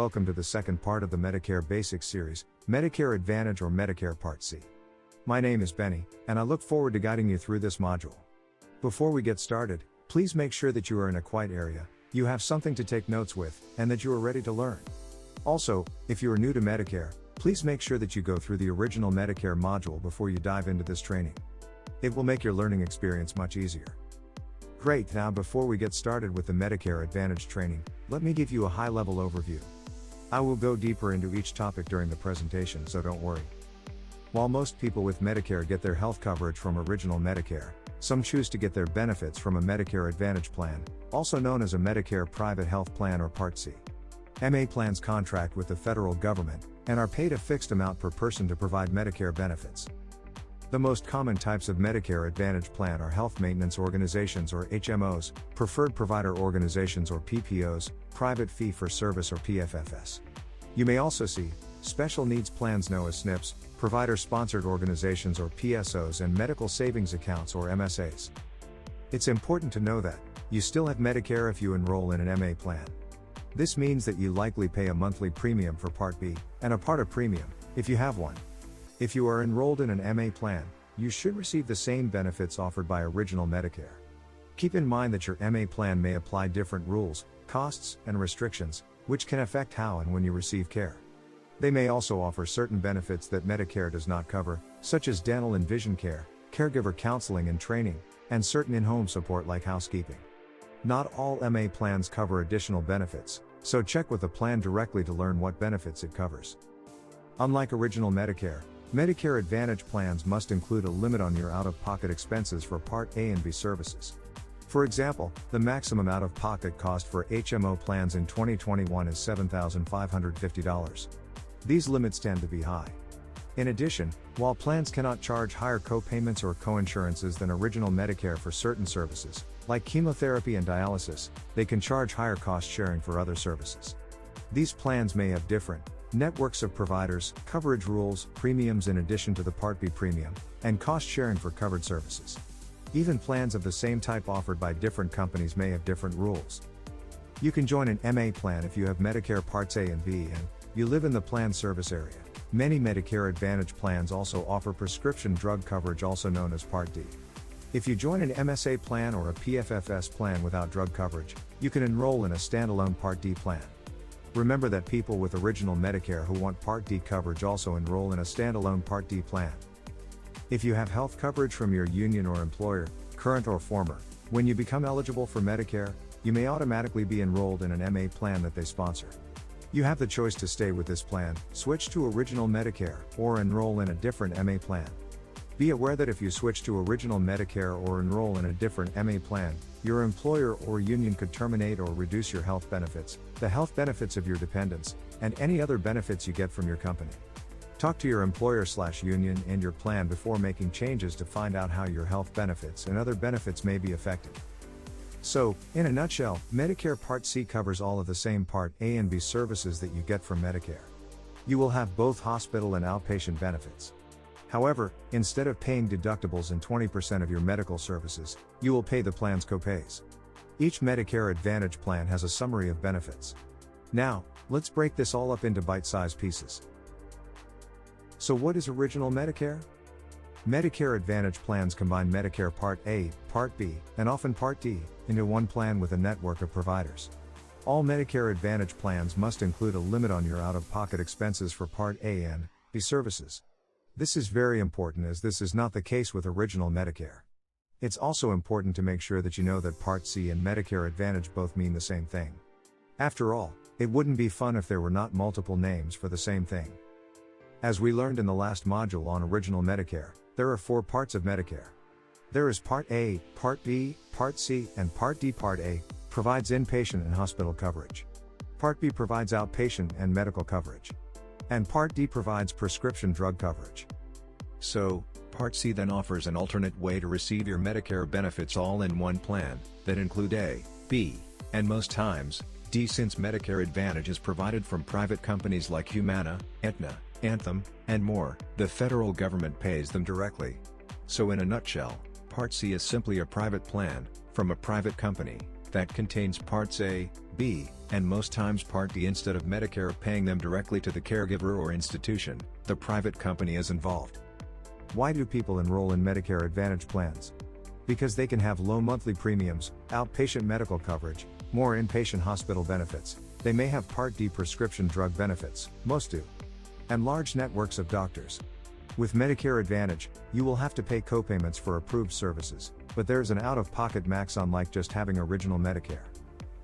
welcome to the second part of the Medicare Basics series, Medicare Advantage or Medicare Part C. My name is Benny, and I look forward to guiding you through this module. Before we get started, please make sure that you are in a quiet area, you have something to take notes with, and that you are ready to learn. Also, if you are new to Medicare, please make sure that you go through the original Medicare module before you dive into this training. It will make your learning experience much easier. Great, now before we get started with the Medicare Advantage training, let me give you a high-level overview. I will go deeper into each topic during the presentation, so don't worry. While most people with Medicare get their health coverage from original Medicare, some choose to get their benefits from a Medicare Advantage plan, also known as a Medicare Private Health Plan or Part C. MA plans contract with the federal government, and are paid a fixed amount per person to provide Medicare benefits. The most common types of Medicare Advantage plan are Health Maintenance Organizations or HMOs, Preferred Provider Organizations or PPOs, Private Fee-for-Service or PFFS. You may also see Special Needs Plans known as SNPs, Provider-Sponsored Organizations or PSOs, and Medical Savings Accounts or MSAs. It's important to know that you still have Medicare if you enroll in an MA plan. This means that you likely pay a monthly premium for Part B, and a part of premium, if you have one. If you are enrolled in an MA plan, you should receive the same benefits offered by original Medicare. Keep in mind that your MA plan may apply different rules, costs, and restrictions, which can affect how and when you receive care. They may also offer certain benefits that Medicare does not cover, such as dental and vision care, caregiver counseling and training, and certain in-home support like housekeeping. Not all MA plans cover additional benefits, so check with the plan directly to learn what benefits it covers. Unlike original Medicare, Medicare Advantage plans must include a limit on your out-of-pocket expenses for Part A and B services. For example, the maximum out-of-pocket cost for HMO plans in 2021 is $7,550. These limits tend to be high. In addition, while plans cannot charge higher co-payments or co-insurances than original Medicare for certain services, like chemotherapy and dialysis, they can charge higher cost sharing for other services. These plans may have different networks of providers, coverage rules, premiums in addition to the Part B premium, and cost sharing for covered services. Even plans of the same type offered by different companies may have different rules. You can join an MA plan if you have Medicare Parts A and B and you live in the plan service area. Many Medicare Advantage plans also offer prescription drug coverage, also known as Part D. If you join an MSA plan or a PFFS plan without drug coverage, you can enroll in a standalone Part D plan. Remember that people with original Medicare who want Part D coverage also enroll in a standalone Part D plan. If you have health coverage from your union or employer, current or former, when you become eligible for Medicare, you may automatically be enrolled in an MA plan that they sponsor. You have the choice to stay with this plan, switch to original Medicare, or enroll in a different MA plan. Be aware that if you switch to original Medicare or enroll in a different MA plan, your employer or union could terminate or reduce your health benefits, the health benefits of your dependents, and any other benefits you get from your company. Talk to your employer/union and your plan before making changes to find out how your health benefits and other benefits may be affected. So, in a nutshell, Medicare Part C covers all of the same Part A and B services that you get from Medicare. You will have both hospital and outpatient benefits. However, instead of paying deductibles and 20% of your medical services, you will pay the plan's copays. Each Medicare Advantage plan has a summary of benefits. Now, let's break this all up into bite-sized pieces. So what is original Medicare? Medicare Advantage plans combine Medicare Part A, Part B, and often Part D, into one plan with a network of providers. All Medicare Advantage plans must include a limit on your out-of-pocket expenses for Part A and B services. This is very important as this is not the case with original Medicare. It's also important to make sure that you know that Part C and Medicare Advantage both mean the same thing. After all, it wouldn't be fun if there were not multiple names for the same thing. As we learned in the last module on original Medicare, there are 4 parts of Medicare. There is Part A, Part B, Part C, and Part D. Part A provides inpatient and hospital coverage. Part B provides outpatient and medical coverage. And Part D provides prescription drug coverage. So, Part C then offers an alternate way to receive your Medicare benefits all in one plan, that include A, B, and most times, D, since Medicare Advantage is provided from private companies like Humana, Aetna, Anthem, and more. The federal government pays them directly. So in a nutshell, Part C is simply a private plan, from a private company, that contains Parts A, B, and most times Part D. Instead of Medicare paying them directly to the caregiver or institution, the private company is involved. Why do people enroll in Medicare Advantage plans? Because they can have low monthly premiums, outpatient medical coverage, more inpatient hospital benefits. They may have Part D prescription drug benefits, most do, and large networks of doctors. With Medicare Advantage, you will have to pay copayments for approved services, but there's an out-of-pocket max unlike just having original Medicare.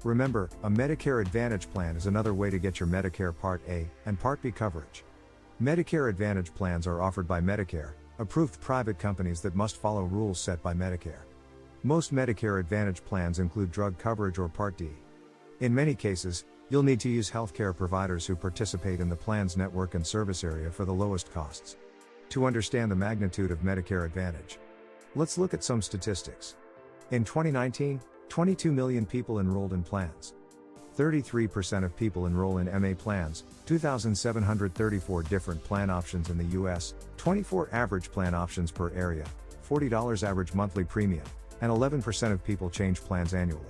Remember, a Medicare Advantage plan is another way to get your Medicare Part A and Part B coverage. Medicare Advantage plans are offered by Medicare, approved private companies that must follow rules set by Medicare. Most Medicare Advantage plans include drug coverage or Part D. In many cases, you'll need to use healthcare providers who participate in the plan's network and service area for the lowest costs. To understand the magnitude of Medicare Advantage, let's look at some statistics. In 2019, 22 million people enrolled in plans. 33% of people enroll in MA plans, 2,734 different plan options in the US, 24 average plan options per area, $40 average monthly premium, and 11% of people change plans annually.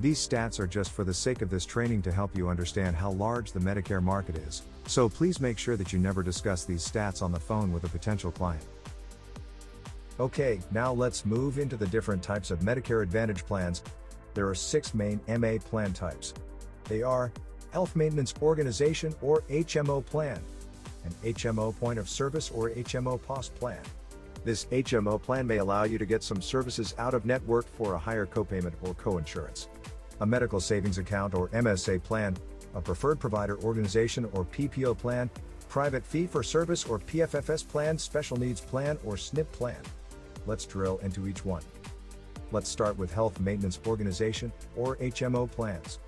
These stats are just for the sake of this training to help you understand how large the Medicare market is, so please make sure that you never discuss these stats on the phone with a potential client. Okay, now let's move into the different types of Medicare Advantage plans. There are 6 main MA plan types. They are Health Maintenance Organization or HMO plan, an HMO Point of Service or HMO POS plan. This HMO plan may allow you to get some services out of network for a higher copayment or coinsurance. A Medical Savings Account or MSA plan, a Preferred Provider Organization or PPO plan, Private Fee-for-Service or PFFS plan, Special Needs plan or SNP plan. Let's drill into each one. Let's start with Health Maintenance Organization or HMO plans.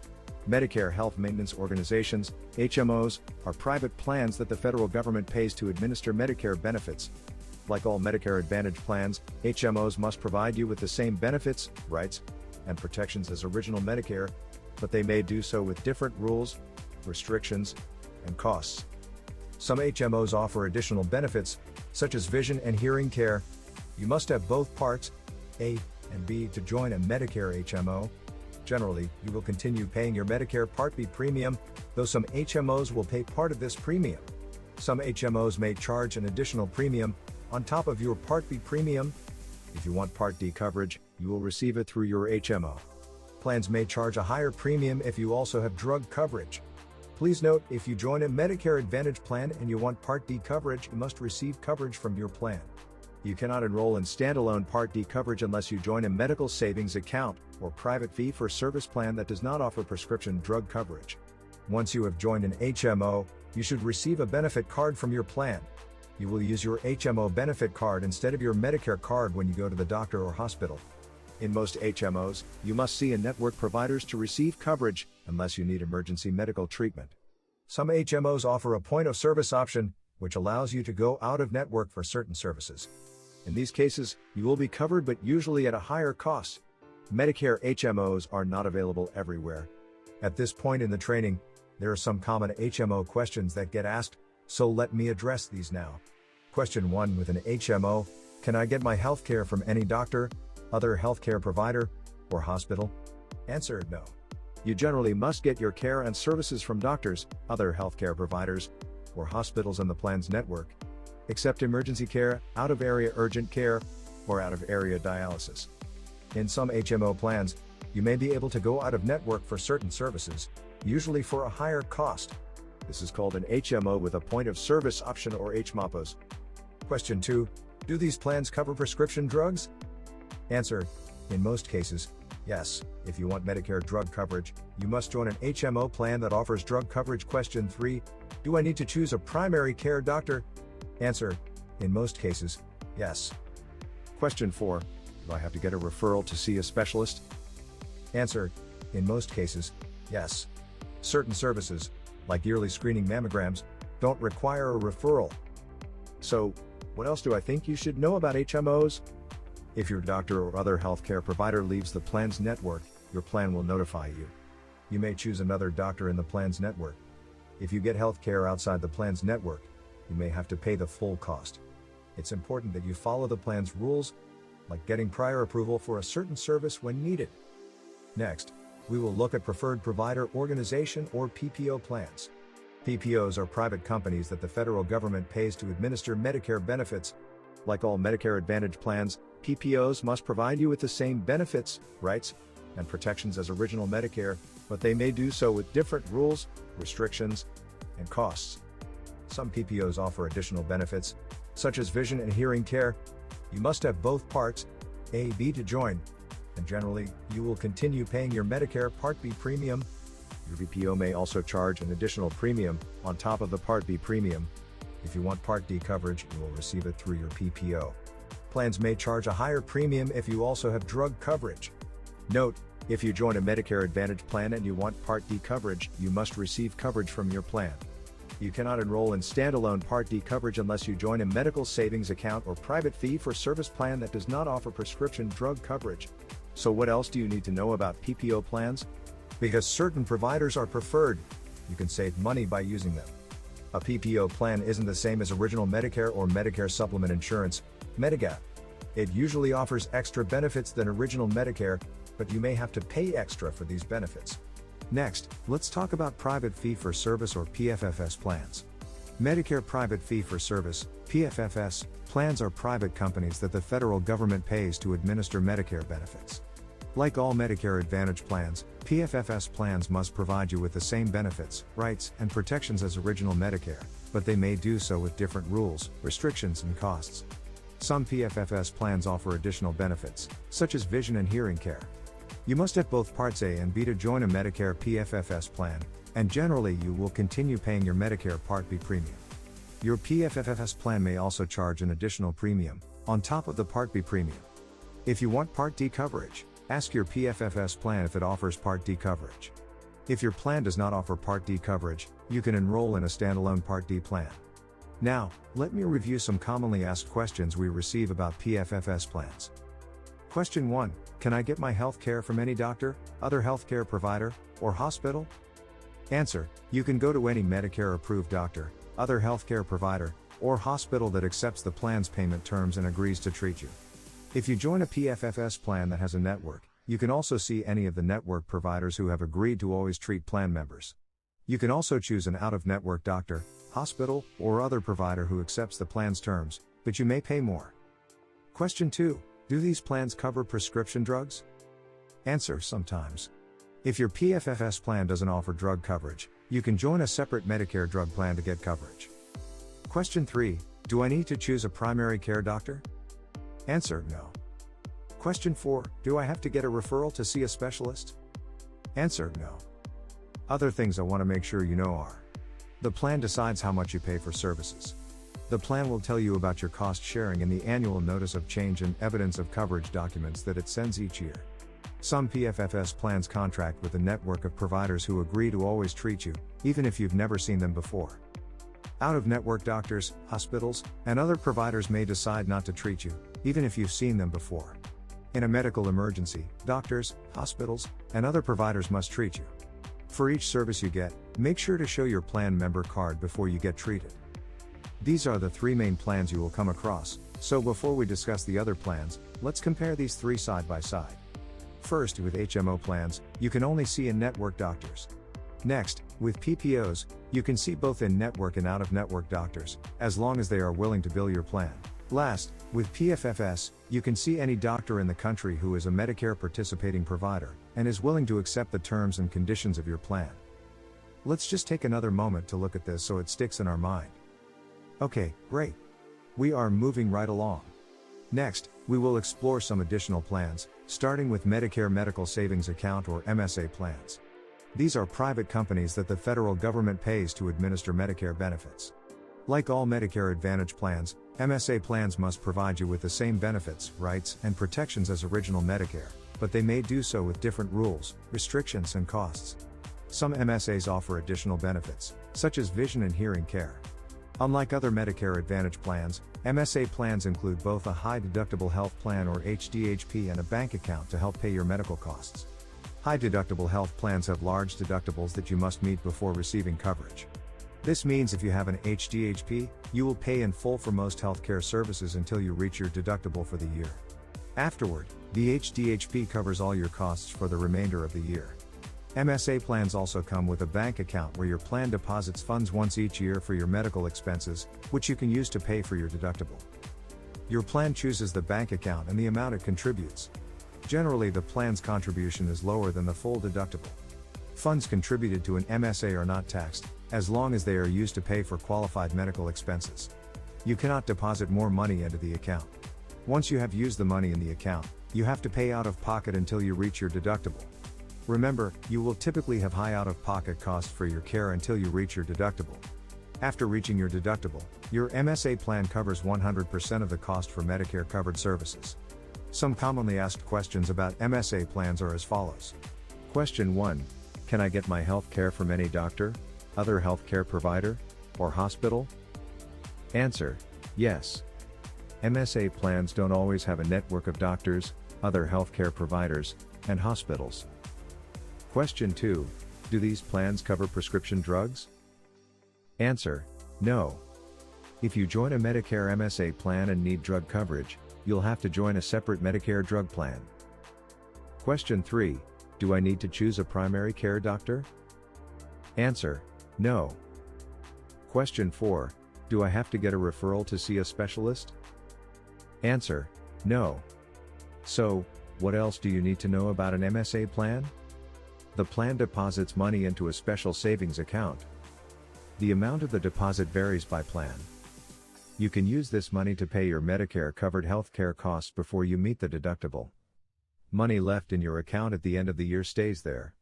Medicare Health Maintenance Organizations, HMOs, are private plans that the federal government pays to administer Medicare benefits. Like all Medicare Advantage plans, HMOs must provide you with the same benefits, rights, and protections as original Medicare, but they may do so with different rules, restrictions, and costs. Some HMOs offer additional benefits, such as vision and hearing care. You must have both parts, A and B, to join a Medicare HMO. Generally, you will continue paying your Medicare Part B premium, though some HMOs will pay part of this premium. Some HMOs may charge an additional premium on top of your Part B premium. If you want Part D coverage, you will receive it through your HMO. Plans may charge a higher premium if you also have drug coverage. Please note, if you join a Medicare Advantage plan and you want Part D coverage, you must receive coverage from your plan. You cannot enroll in standalone Part D coverage unless you join a medical savings account or private fee-for-service plan that does not offer prescription drug coverage. Once you have joined an HMO, you should receive a benefit card from your plan. You will use your HMO benefit card instead of your Medicare card when you go to the doctor or hospital. In most HMOs, you must see a network providers to receive coverage, unless you need emergency medical treatment. Some HMOs offer a point of service option, which allows you to go out of network for certain services. In these cases, you will be covered but usually at a higher cost. Medicare HMOs are not available everywhere. At this point in the training, there are some common HMO questions that get asked, so let me address these now. Question 1 with an HMO, can I get my healthcare from any doctor, other healthcare provider, or hospital? Answer, no. You generally must get your care and services from doctors, other healthcare providers, or hospitals in the plan's network, except emergency care, out-of-area urgent care, or out-of-area dialysis. In some HMO plans, you may be able to go out of network for certain services, usually for a higher cost. This is called an HMO with a point of service option or HMOPOS. Question 2. Do these plans cover prescription drugs? Answer. In most cases, yes. If you want Medicare drug coverage, you must join an HMO plan that offers drug coverage. Question 3. Do I need to choose a primary care doctor? Answer. In most cases, yes. Question 4. Do I have to get a referral to see a specialist? Answer. In most cases, yes. Certain services, like yearly screening mammograms, don't require a referral. So, what else do I think you should know about HMOs? If your doctor or other healthcare provider leaves the plan's network, your plan will notify you. You may choose another doctor in the plan's network. If you get healthcare outside the plan's network, you may have to pay the full cost. It's important that you follow the plan's rules, like getting prior approval for a certain service when needed. Next, we will look at Preferred Provider Organization or PPO plans. PPOs are private companies that the federal government pays to administer Medicare benefits. Like all Medicare Advantage plans, PPOs must provide you with the same benefits, rights, and protections as original Medicare, but they may do so with different rules, restrictions, and costs. Some PPOs offer additional benefits, such as vision and hearing care. You must have both parts A, B to join, and generally, you will continue paying your Medicare Part B premium. Your PPO may also charge an additional premium on top of the Part B premium. If you want Part D coverage, you will receive it through your PPO. Plans may charge a higher premium if you also have drug coverage. Note, if you join a Medicare Advantage plan and you want Part D coverage, you must receive coverage from your plan. You cannot enroll in standalone Part D coverage unless you join a medical savings account or private fee-for-service plan that does not offer prescription drug coverage. So what else do you need to know about PPO plans? Because certain providers are preferred, you can save money by using them. A PPO plan isn't the same as original Medicare or Medicare Supplement Insurance, Medigap. It usually offers extra benefits than original Medicare, but you may have to pay extra for these benefits. Next, let's talk about private fee-for-service or PFFS plans. Medicare Private Fee-for-Service, PFFS, plans are private companies that the federal government pays to administer Medicare benefits. Like all Medicare Advantage plans, PFFS plans must provide you with the same benefits, rights, and protections as original Medicare, but they may do so with different rules, restrictions, and costs. Some PFFS plans offer additional benefits, such as vision and hearing care. You must have both Parts A and B to join a Medicare PFFS plan, and generally you will continue paying your Medicare Part B premium. Your PFFS plan may also charge an additional premium, on top of the Part B premium. If you want Part D coverage, ask your PFFS plan if it offers Part D coverage. If your plan does not offer Part D coverage, you can enroll in a standalone Part D plan. Now, let me review some commonly asked questions we receive about PFFS plans. Question 1. Can I get my health care from any doctor, other healthcare provider, or hospital? Answer. You can go to any Medicare-approved doctor, other healthcare provider, or hospital that accepts the plan's payment terms and agrees to treat you. If you join a PFFS plan that has a network, you can also see any of the network providers who have agreed to always treat plan members. You can also choose an out-of-network doctor, hospital, or other provider who accepts the plan's terms, but you may pay more. Question 2. Do these plans cover prescription drugs? Answer. Sometimes. If your PFFS plan doesn't offer drug coverage, you can join a separate Medicare drug plan to get coverage. Question 3. Do I need to choose a primary care doctor? Answer. No. Question 4. Do I have to get a referral to see a specialist? Answer. No. Other things I want to make sure you know are: the plan decides how much you pay for services. The plan will tell you about your cost sharing in the annual notice of change and evidence of coverage documents that it sends each year. Some PFFS plans contract with a network of providers who agree to always treat you, even if you've never seen them before. Out-of-network doctors, hospitals, and other providers may decide not to treat you, even if you've seen them before. In a medical emergency, doctors, hospitals, and other providers must treat you. For each service you get, make sure to show your plan member card before you get treated. These are the 3 main plans you will come across, so before we discuss the other plans, let's compare these 3 side by side. First, with HMO plans, you can only see in-network doctors. Next, with PPOs, you can see both in-network and out-of-network doctors, as long as they are willing to bill your plan. Last, with PFFS, you can see any doctor in the country who is a Medicare participating provider, and is willing to accept the terms and conditions of your plan. Let's just take another moment to look at this so it sticks in our mind. Okay, great. We are moving right along. Next, we will explore some additional plans, starting with Medicare Medical Savings Account or MSA plans. These are private companies that the federal government pays to administer Medicare benefits. Like all Medicare Advantage plans, MSA plans must provide you with the same benefits, rights, and protections as original Medicare, but they may do so with different rules, restrictions, and costs. Some MSAs offer additional benefits, such as vision and hearing care. Unlike other Medicare Advantage plans, MSA plans include both a high-deductible health plan or HDHP and a bank account to help pay your medical costs. High-deductible health plans have large deductibles that you must meet before receiving coverage. This means if you have an HDHP, you will pay in full for most healthcare services until you reach your deductible for the year. Afterward, the HDHP covers all your costs for the remainder of the year. MSA plans also come with a bank account where your plan deposits funds once each year for your medical expenses, which you can use to pay for your deductible. Your plan chooses the bank account and the amount it contributes. Generally, the plan's contribution is lower than the full deductible. Funds contributed to an MSA are not taxed, as long as they are used to pay for qualified medical expenses. You cannot deposit more money into the account. Once you have used the money in the account, you have to pay out of pocket until you reach your deductible. Remember, you will typically have high out-of-pocket costs for your care until you reach your deductible. After reaching your deductible, your MSA plan covers 100% of the cost for Medicare-covered services. Some commonly asked questions about MSA plans are as follows. Question 1. Can I get my health care from any doctor, other healthcare provider, or hospital? Answer: yes. MSA plans don't always have a network of doctors, other healthcare providers, and hospitals. Question 2. Do these plans cover prescription drugs? Answer: no. If you join a Medicare MSA plan and need drug coverage, you'll have to join a separate Medicare drug plan. Question 3. Do I need to choose a primary care doctor? Answer: no. Question 4. Do I have to get a referral to see a specialist? Answer: no. So, what else do you need to know about an MSA plan? The plan deposits money into a special savings account. The amount of the deposit varies by plan. You can use this money to pay your Medicare-covered healthcare costs before you meet the deductible. Money left in your account at the end of the year stays there.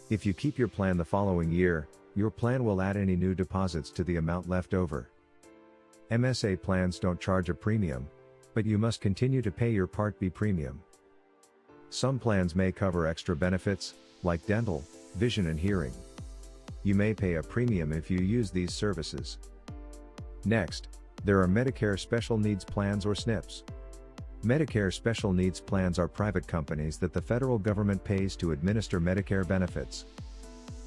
If you keep your plan the following year, your plan will add any new deposits to the amount left over. MSA plans don't charge a premium, but you must continue to pay your Part B premium. Some plans may cover extra benefits, like dental, vision and hearing. You may pay a premium if you use these services. Next, there are Medicare Special Needs Plans or SNPs. Medicare Special Needs Plans are private companies that the federal government pays to administer Medicare benefits.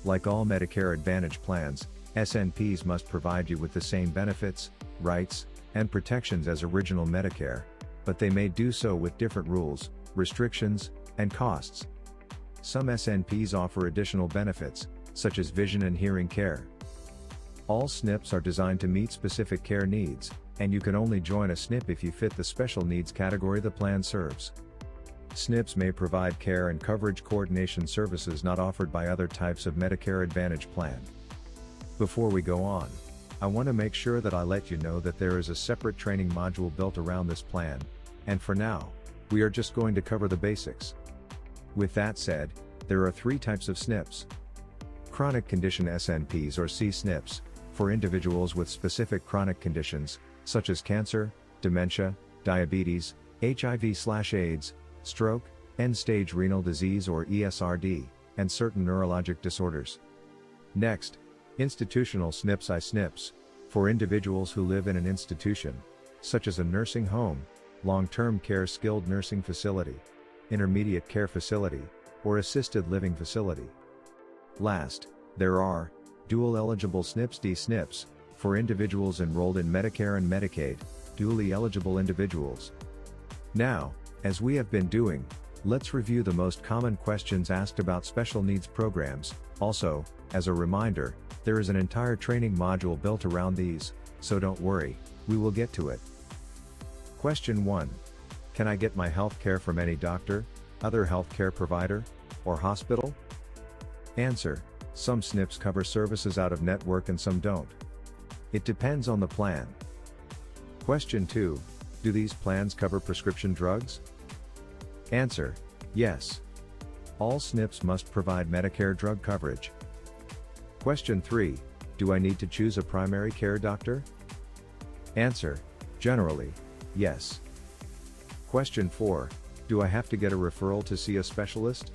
Like all Medicare Advantage plans, SNPs must provide you with the same benefits, rights, and protections as original Medicare, but they may do so with different rules, restrictions, and costs. Some SNPs offer additional benefits, such as vision and hearing care. All SNPs are designed to meet specific care needs, and you can only join a SNP if you fit the special needs category the plan serves. SNPs may provide care and coverage coordination services not offered by other types of Medicare Advantage plan. Before we go on, I want to make sure that I let you know that there is a separate training module built around this plan, and for now, we are just going to cover the basics. With that said, there are 3 types of SNPs. Chronic condition SNPs or C-SNPs, for individuals with specific chronic conditions, such as cancer, dementia, diabetes, HIV/AIDS, stroke, end-stage renal disease or ESRD, and certain neurologic disorders. Next, institutional SNPs I-SNPs, for individuals who live in an institution, such as a nursing home, long-term care skilled nursing facility, intermediate care facility, or assisted living facility. Last, there are dual-eligible SNPs D-SNPs, for individuals enrolled in Medicare and Medicaid, dually eligible individuals. Now, as we have been doing, let's review the most common questions asked about special needs programs. Also, as a reminder, there is an entire training module built around these, so don't worry, we will get to it. Question 1. Can I get my health care from any doctor, other healthcare provider, or hospital? Answer: some SNPs cover services out of network and some don't. It depends on the plan. Question 2. Do these plans cover prescription drugs? Answer: yes. All SNPs must provide Medicare drug coverage. Question 3. Do I need to choose a primary care doctor? Answer: generally, yes. Question 4. Do I have to get a referral to see a specialist?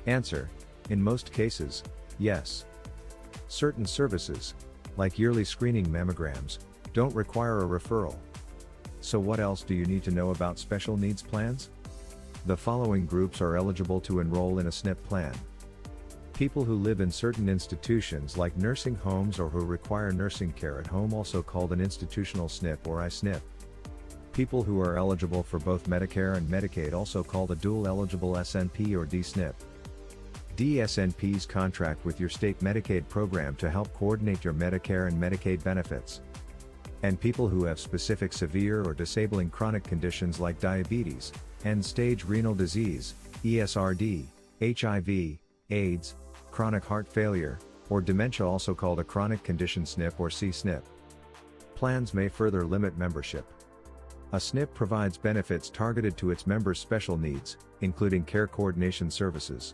Answer: in most cases, yes. Certain services, like yearly screening mammograms, don't require a referral. So what else do you need to know about special needs plans? The following groups are eligible to enroll in a SNP plan. People who live in certain institutions like nursing homes or who require nursing care at home, also called an institutional SNP or I-SNP. People who are eligible for both Medicare and Medicaid, also called a dual eligible SNP or D-SNP. DSNPs contract with your state Medicaid program to help coordinate your Medicare and Medicaid benefits. And people who have specific severe or disabling chronic conditions like diabetes, end-stage renal disease, ESRD, HIV, AIDS, chronic heart failure, or dementia, also called a chronic condition SNP or C-SNP. Plans may further limit membership. A SNP provides benefits targeted to its members' special needs, including care coordination services.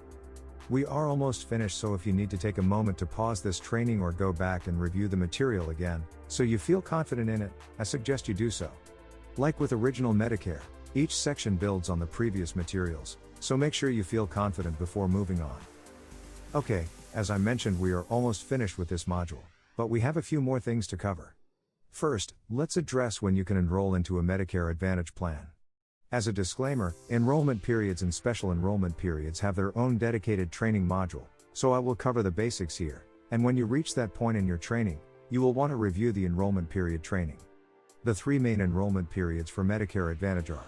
We are almost finished, so if you need to take a moment to pause this training or go back and review the material again, so you feel confident in it, I suggest you do so. Like with Original Medicare, each section builds on the previous materials, so make sure you feel confident before moving on. Okay, as I mentioned, we are almost finished with this module, but we have a few more things to cover. First, let's address when you can enroll into a Medicare Advantage plan. As a disclaimer, enrollment periods and special enrollment periods have their own dedicated training module, so I will cover the basics here, and when you reach that point in your training, you will want to review the enrollment period training. The three main enrollment periods for Medicare Advantage are: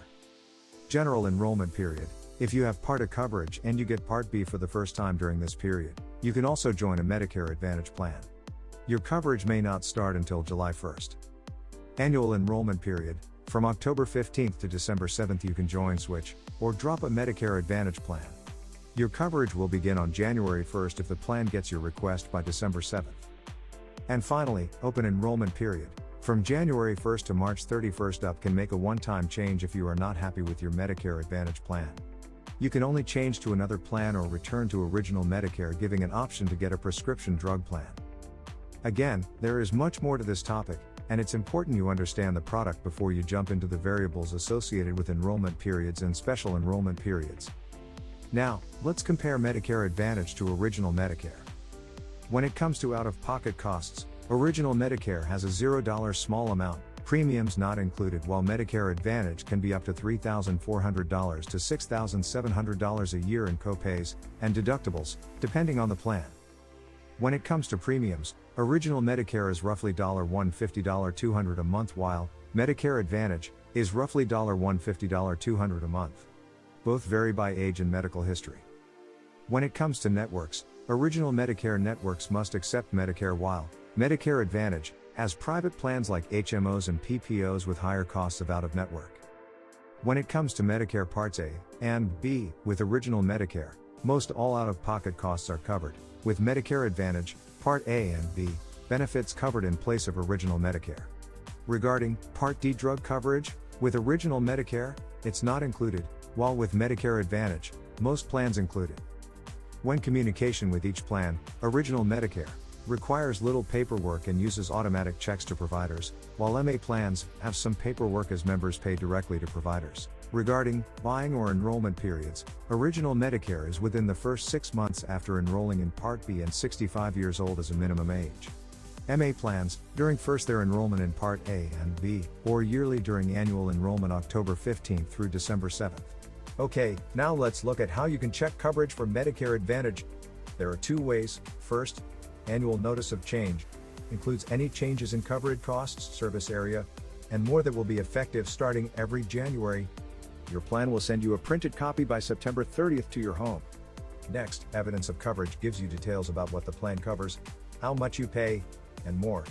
General Enrollment Period. If you have Part A coverage and you get Part B for the first time during this period, you can also join a Medicare Advantage plan. Your coverage may not start until July 1st. Annual Enrollment Period. From October 15th to December 7th you can join, switch, or drop a Medicare Advantage plan. Your coverage will begin on January 1st if the plan gets your request by December 7th. And finally, Open Enrollment Period. From January 1st to March 31st up can make a one-time change if you are not happy with your Medicare Advantage plan. You can only change to another plan or return to Original Medicare, giving an option to get a prescription drug plan. Again, there is much more to this topic, and it's important you understand the product before you jump into the variables associated with enrollment periods and special enrollment periods. Now, let's compare Medicare Advantage to Original Medicare. When it comes to out-of-pocket costs, Original Medicare has a $0 small amount, premiums not included, while Medicare Advantage can be up to $3,400 to $6,700 a year in copays and deductibles, depending on the plan. When it comes to premiums, Original Medicare is roughly $150 $200 a month, while Medicare Advantage is roughly $150 $200 a month. Both vary by age and medical history. When it comes to networks, Original Medicare networks must accept Medicare, while Medicare Advantage has private plans like HMOs and PPOs with higher costs of out-of-network. When it comes to Medicare Parts A and B, with Original Medicare, most all out-of-pocket costs are covered, with Medicare Advantage, Part A and B, benefits covered in place of Original Medicare. Regarding Part D drug coverage, with Original Medicare, it's not included, while with Medicare Advantage, most plans include it. When communication with each plan, Original Medicare requires little paperwork and uses automatic checks to providers, while MA plans have some paperwork as members pay directly to providers. Regarding buying or enrollment periods, Original Medicare is within the first 6 months after enrolling in Part B and 65 years old as a minimum age. MA plans, during first their enrollment in Part A and B, or yearly during annual enrollment October 15th through December 7th. Okay, now let's look at how you can check coverage for Medicare Advantage. There are two ways. First, Annual Notice of Change includes any changes in coverage costs, service area, and more that will be effective starting every January. Your plan will send you a printed copy by September 30th to your home. Next, Evidence of Coverage gives you details about what the plan covers, how much you pay, and more.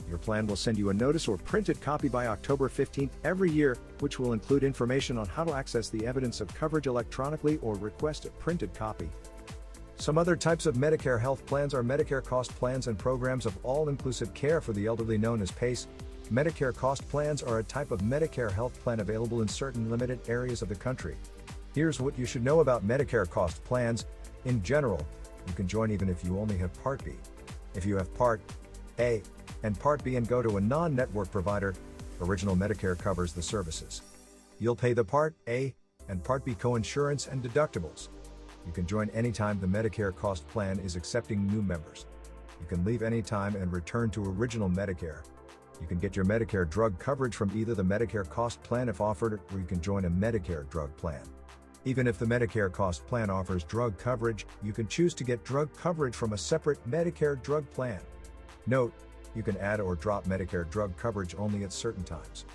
Your plan will send you a notice or printed copy by October 15th every year, which will include information on how to access the Evidence of Coverage electronically or request a printed copy. Some other types of Medicare health plans are Medicare Cost Plans and Programs of All-Inclusive Care for the Elderly, known as PACE. Medicare Cost Plans are a type of Medicare health plan available in certain limited areas of the country. Here's what you should know about Medicare Cost Plans. In general, you can join even if you only have Part B. If you have Part A and Part B and go to a non-network provider, Original Medicare covers the services. You'll pay the Part A and Part B coinsurance and deductibles. You can join anytime the Medicare Cost Plan is accepting new members. You can leave anytime and return to Original Medicare. You can get your Medicare drug coverage from either the Medicare Cost Plan if offered, or you can join a Medicare drug plan. Even if the Medicare Cost Plan offers drug coverage, you can choose to get drug coverage from a separate Medicare drug plan. Note, you can add or drop Medicare drug coverage only at certain times.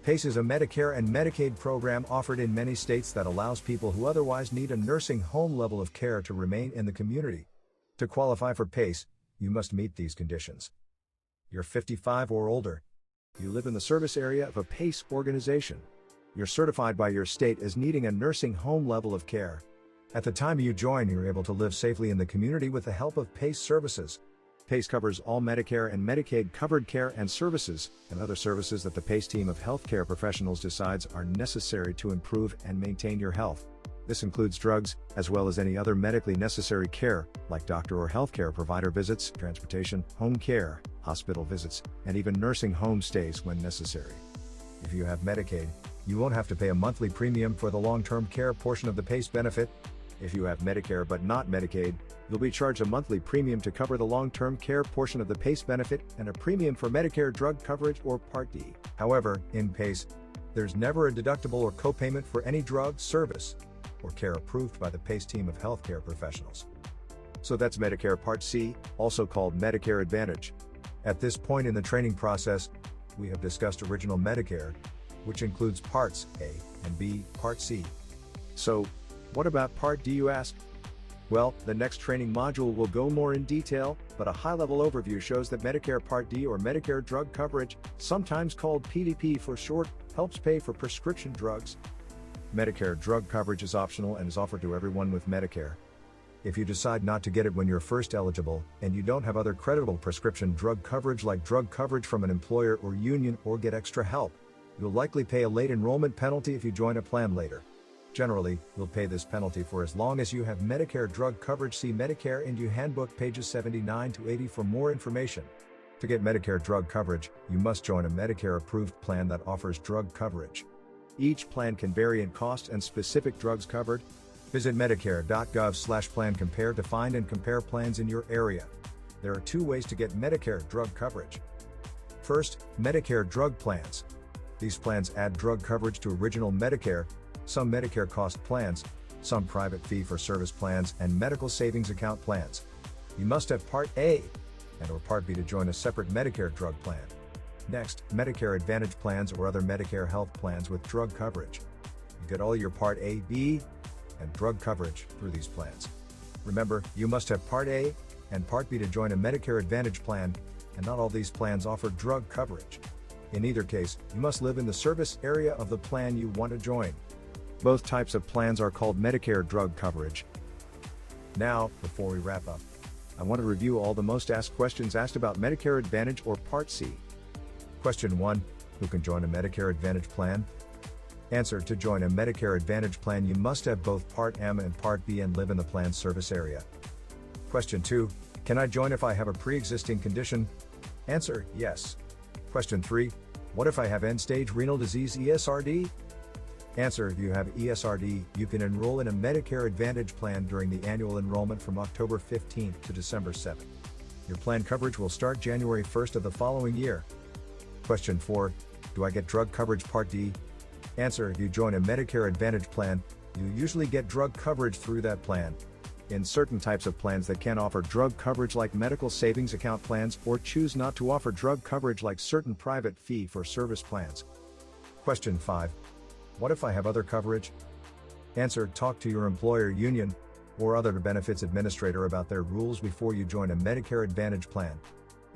PACE is a Medicare and Medicaid program offered in many states that allows people who otherwise need a nursing home level of care to remain in the community. To qualify for PACE, you must meet these conditions. You're 55 or older. You live in the service area of a PACE organization. You're certified by your state as needing a nursing home level of care. At the time you join, you're able to live safely in the community with the help of PACE services. PACE covers all Medicare and Medicaid covered care and services, and other services that the PACE team of healthcare professionals decides are necessary to improve and maintain your health. This includes drugs, as well as any other medically necessary care, like doctor or healthcare provider visits, transportation, home care, hospital visits, and even nursing home stays when necessary. If you have Medicaid, you won't have to pay a monthly premium for the long-term care portion of the PACE benefit. If you have Medicare but not Medicaid, you'll be charged a monthly premium to cover the long-term care portion of the PACE benefit and a premium for Medicare drug coverage or Part D. However, in PACE, there's never a deductible or copayment for any drug, service, or care approved by the PACE team of healthcare professionals. So that's Medicare Part C, also called Medicare Advantage. At this point in the training process, we have discussed Original Medicare, which includes Parts A and B, Part C. So, what about Part D, you ask? Well, the next training module will go more in detail, but a high-level overview shows that Medicare Part D or Medicare drug coverage, sometimes called PDP for short, helps pay for prescription drugs. Medicare drug coverage is optional and is offered to everyone with Medicare. If you decide not to get it when you're first eligible, and you don't have other credible prescription drug coverage like drug coverage from an employer or union or get extra help, you'll likely pay a late enrollment penalty if you join a plan later. Generally, you'll pay this penalty for as long as you have Medicare drug coverage. See Medicare Indu Handbook pages 79 to 80 for more information. To get Medicare drug coverage, you must join a Medicare-approved plan that offers drug coverage. Each plan can vary in cost and specific drugs covered. Visit medicare.gov/plan compare to find and compare plans in your area. There are two ways to get Medicare drug coverage. First, Medicare drug plans. These plans add drug coverage to Original Medicare, some Medicare cost plans, some private fee-for-service plans, and medical savings account plans. You must have Part A and or Part B to join a separate Medicare drug plan. Next, Medicare Advantage plans or other Medicare health plans with drug coverage. You get all your Part A, B, and drug coverage through these plans. Remember, you must have Part A and Part B to join a Medicare Advantage plan, and not all these plans offer drug coverage. In either case, you must live in the service area of the plan you want to join. Both types of plans are called Medicare drug coverage. Now, before we wrap up, I want to review all the most asked questions asked about Medicare Advantage or Part C. Question 1. Who can join a Medicare Advantage plan? Answer: to join a Medicare Advantage plan, you must have both Part M and Part B and live in the plan's service area. Question 2. Can I join if I have a pre-existing condition? Answer: yes. Question 3. What if I have end-stage renal disease ESRD? Answer: if you have ESRD, you can enroll in a Medicare Advantage plan during the annual enrollment from October 15th to December 7th. Your plan coverage will start January 1st of the following year. Question 4. Do I get drug coverage Part D? Answer: if you join a Medicare Advantage plan, you usually get drug coverage through that plan. In certain types of plans that can offer drug coverage like medical savings account plans, or choose not to offer drug coverage like certain private fee-for-service plans. Question 5. What if I have other coverage? Answer: talk to your employer, union, or other benefits administrator about their rules before you join a Medicare Advantage plan.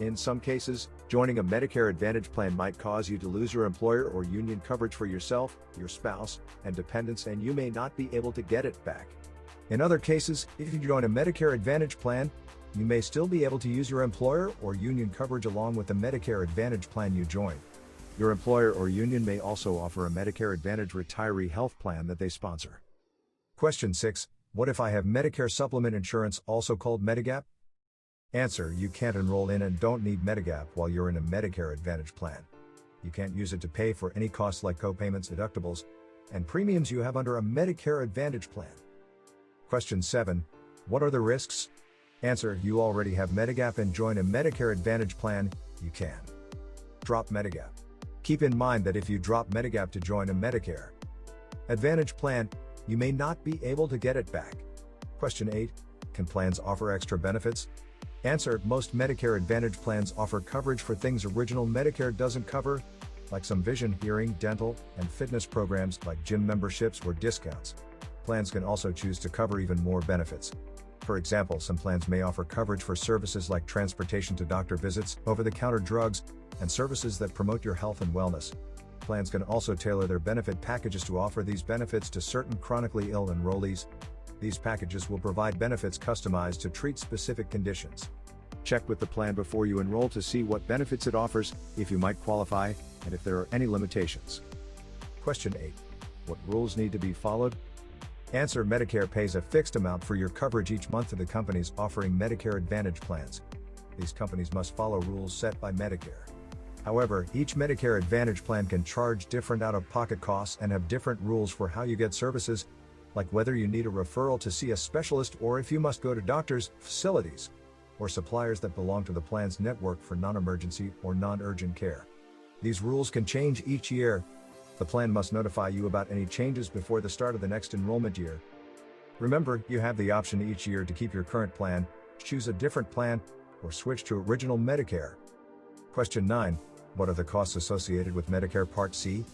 In some cases, joining a Medicare Advantage plan might cause you to lose your employer or union coverage for yourself, your spouse, and dependents, and you may not be able to get it back. In other cases, if you join a Medicare Advantage plan, you may still be able to use your employer or union coverage along with the Medicare Advantage plan you join. Your employer or union may also offer a Medicare Advantage retiree health plan that they sponsor. Question 6. What if I have Medicare supplement insurance, also called Medigap? Answer: you can't enroll in and don't need Medigap while you're in a Medicare Advantage plan. You can't use it to pay for any costs like copayments, deductibles, and premiums you have under a Medicare Advantage plan. Question 7. What are the risks? Answer: you already have Medigap and join a Medicare Advantage plan, you can drop Medigap. Keep in mind that if you drop Medigap to join a Medicare Advantage plan, you may not be able to get it back. Question 8. Can plans offer extra benefits? Answer: most Medicare Advantage plans offer coverage for things Original Medicare doesn't cover. like some vision, hearing, dental, and fitness programs like gym memberships or discounts. Plans can also choose to cover even more benefits. For example, some plans may offer coverage for services like transportation to doctor visits, over-the-counter drugs, and services that promote your health and wellness. Plans can also tailor their benefit packages to offer these benefits to certain chronically ill enrollees. These packages will provide benefits customized to treat specific conditions. Check with the plan before you enroll to see what benefits it offers, if you might qualify, and if there are any limitations. Question 8. What rules need to be followed? Answer: Medicare pays a fixed amount for your coverage each month to the companies offering Medicare Advantage plans. These companies must follow rules set by Medicare. However, each Medicare Advantage plan can charge different out-of-pocket costs and have different rules for how you get services, like whether you need a referral to see a specialist or if you must go to doctors, facilities, or suppliers that belong to the plan's network for non-emergency or non-urgent care. These rules can change each year. The plan must notify you about any changes before the start of the next enrollment year. Remember, you have the option each year to keep your current plan, choose a different plan, or switch to Original Medicare. Question 9. What are the costs associated with Medicare Part C?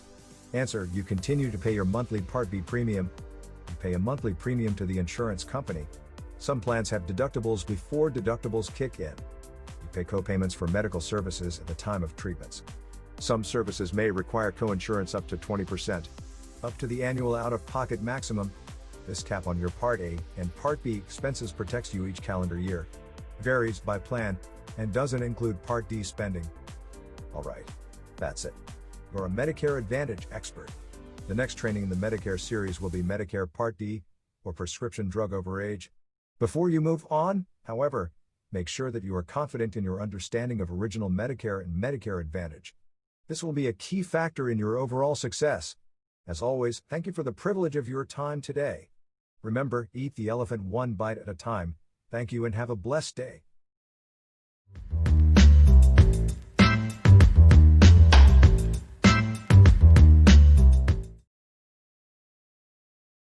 Answer: You continue to pay your monthly Part B premium. You pay a monthly premium to the insurance company. Some plans have deductibles before deductibles kick in. You pay co-payments for medical services at the time of treatments. Some services may require co-insurance up to 20%, up to the annual out-of-pocket maximum. This cap on your Part A and Part B expenses protects you each calendar year. Varies by plan, and doesn't include Part D spending. Alright, that's it. You're a Medicare Advantage expert. The next training in the Medicare series will be Medicare Part D, or prescription drug overage. Before you move on, however, make sure that you are confident in your understanding of Original Medicare and Medicare Advantage. This will be a key factor in your overall success. As always, thank you for the privilege of your time today. Remember, eat the elephant one bite at a time. Thank you and have a blessed day.